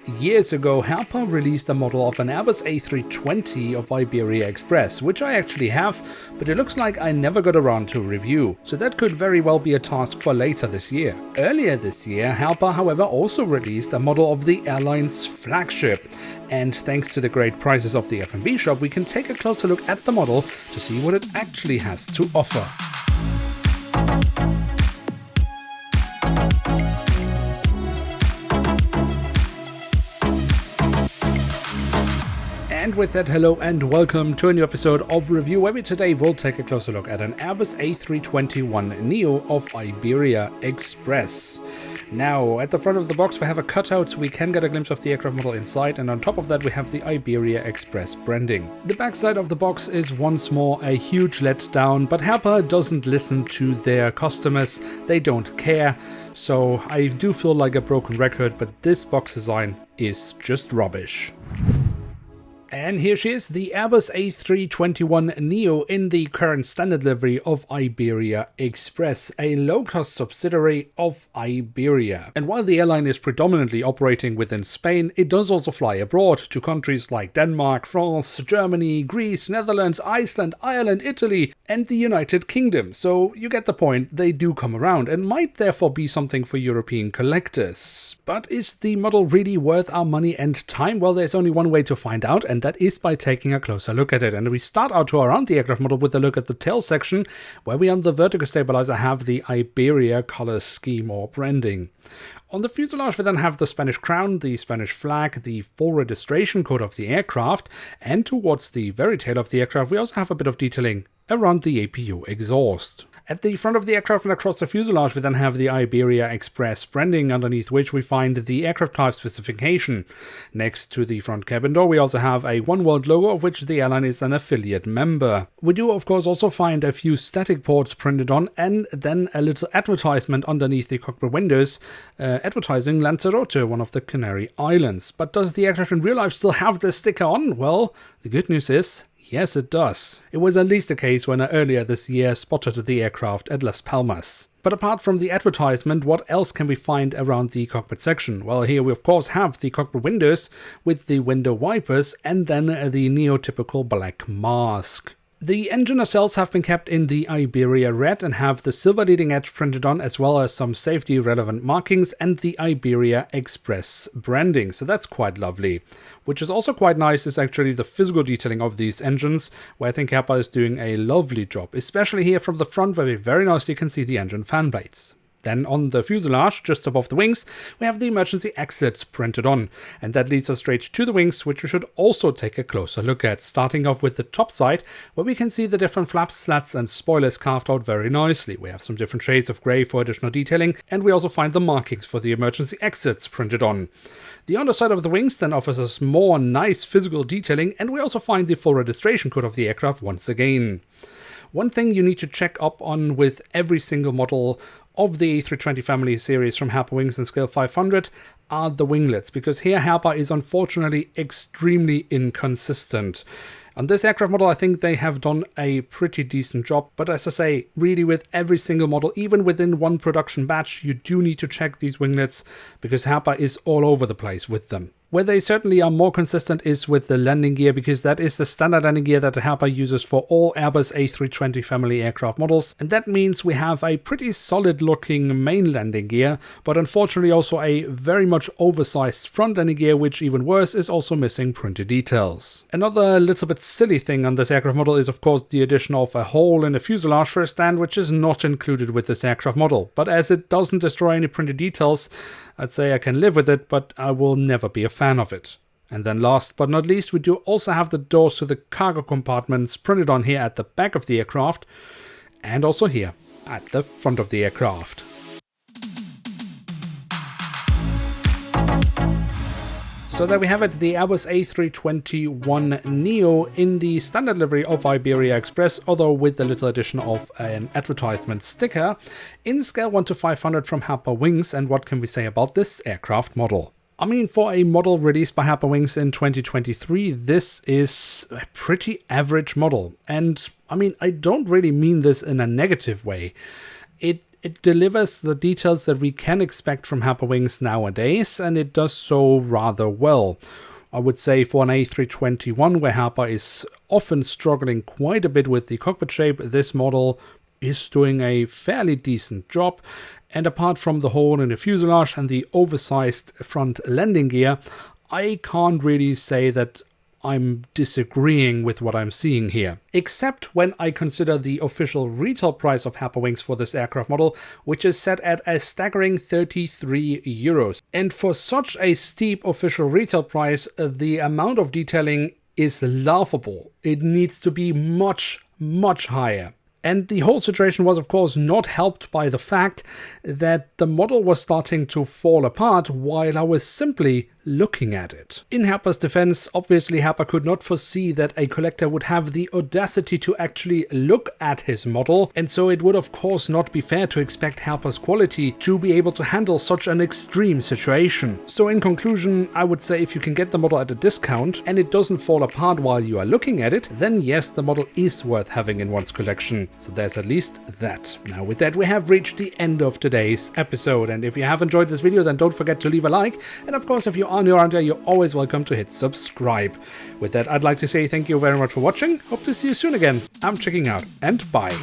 years ago, Herpa released a model of an Airbus A320 of Iberia Express, which I actually have, but it looks like I never got around to review, so that could very well be a task for later this year. Earlier this year, Herpa, however, also released a model of the airline's flagship, and thanks to the great prices of the F&B shop, we can take a closer look at the model to see what it actually has to offer. And with that, hello and welcome to a new episode of Review, where we today will take a closer look at an Airbus A321NEO of Iberia Express. Now, at the front of the box we have a cutout so we can get a glimpse of the aircraft model inside, and on top of that we have the Iberia Express branding. The backside of the box is once more a huge letdown, but Herpa doesn't listen to their customers, they don't care, so I do feel like a broken record, but this box design is just rubbish. And here she is, the Airbus A321NEO in the current standard livery of Iberia Express, a low-cost subsidiary of Iberia. And while the airline is predominantly operating within Spain, it does also fly abroad to countries like Denmark, France, Germany, Greece, Netherlands, Iceland, Ireland, Italy, and the United Kingdom. So you get the point, they do come around and might therefore be something for European collectors. But is the model really worth our money and time? Well, there's only one way to find out, and that is by taking a closer look at it. And we start our tour around the aircraft model with a look at the tail section, where we on the vertical stabilizer have the Iberia color scheme or branding. On the fuselage we then have the Spanish crown, the Spanish flag, the full registration code of the aircraft, and towards the very tail of the aircraft we also have a bit of detailing around the APU exhaust. At the front of the aircraft and across the fuselage we then have the Iberia Express branding, underneath which we find the aircraft type specification. Next to the front cabin door we also have a One World logo, of which the airline is an affiliate member. We do of course also find a few static ports printed on, and then a little advertisement underneath the cockpit windows advertising Lanzarote, one of the Canary Islands. But does the aircraft in real life still have this sticker on? Well, the good news is, yes, it does. It was at least the case when I earlier this year spotted the aircraft at Las Palmas. But apart from the advertisement, what else can we find around the cockpit section? Well, here we of course have the cockpit windows with the window wipers and then the neotypical black mask. The engine nacelles have been kept in the Iberia red and have the silver leading edge printed on, as well as some safety relevant markings and the Iberia Express branding, so that's quite lovely. Which is also quite nice is actually the physical detailing of these engines, where I think Herpa is doing a lovely job, especially here from the front where we very nicely can see the engine fan blades. Then on the fuselage, just above the wings, we have the emergency exits printed on, and that leads us straight to the wings, which we should also take a closer look at, starting off with the top side, where we can see the different flaps, slats and spoilers carved out very nicely. We have some different shades of grey for additional detailing, and we also find the markings for the emergency exits printed on. The underside of the wings then offers us more nice physical detailing, and we also find the full registration code of the aircraft once again. One thing you need to check up on with every single model of the A320 family series from Herpa Wings and Scale 500 are the winglets, because here Herpa is unfortunately extremely inconsistent. On this aircraft model I think they have done a pretty decent job, but as I say, really with every single model, even within one production batch, you do need to check these winglets, because Herpa is all over the place with them. Where they certainly are more consistent is with the landing gear, because that is the standard landing gear that Herpa uses for all Airbus A320 family aircraft models, and that means we have a pretty solid looking main landing gear, but unfortunately also a very much oversized front landing gear, which even worse is also missing printed details. Another little bit silly thing on this aircraft model is of course the addition of a hole in the fuselage for a stand, which is not included with this aircraft model, but as it doesn't destroy any printed details, I'd say I can live with it, but I will never be a fan of it. And then last but not least, we do also have the doors to the cargo compartments printed on here at the back of the aircraft, and also here at the front of the aircraft. So there we have it, the Airbus A321NEO in the standard livery of Iberia Express, although with a little addition of an advertisement sticker, in scale 1 to 500 from Herpa Wings. And what can we say about this aircraft model? I mean, for a model released by Herpa Wings in 2023, this is a pretty average model. And I mean, I don't really mean this in a negative way. It It delivers the details that we can expect from Herpa Wings nowadays, and it does so rather well. I would say for an A321, where Herpa is often struggling quite a bit with the cockpit shape, this model is doing a fairly decent job. And apart from the hole in the fuselage and the oversized front landing gear, I can't really say that I'm disagreeing with what I'm seeing here. Except when I consider the official retail price of Herpa Wings for this aircraft model, which is set at a staggering 33 euros. And for such a steep official retail price, the amount of detailing is laughable. It needs to be much, much higher. And the whole situation was, of course, not helped by the fact that the model was starting to fall apart while I was simply looking at it. In Herpa's defense, obviously Herpa could not foresee that a collector would have the audacity to actually look at his model, and so it would of course not be fair to expect Herpa's quality to be able to handle such an extreme situation. So in conclusion, I would say if you can get the model at a discount and it doesn't fall apart while you are looking at it, then yes, the model is worth having in one's collection. So there's at least that. Now with that, we have reached the end of today's episode, and if you have enjoyed this video, then don't forget to leave a like, and of course if you are new around here, you're always welcome to hit subscribe. With that, I'd like to say thank you very much for watching. Hope to see you soon again. I'm checking out, and bye.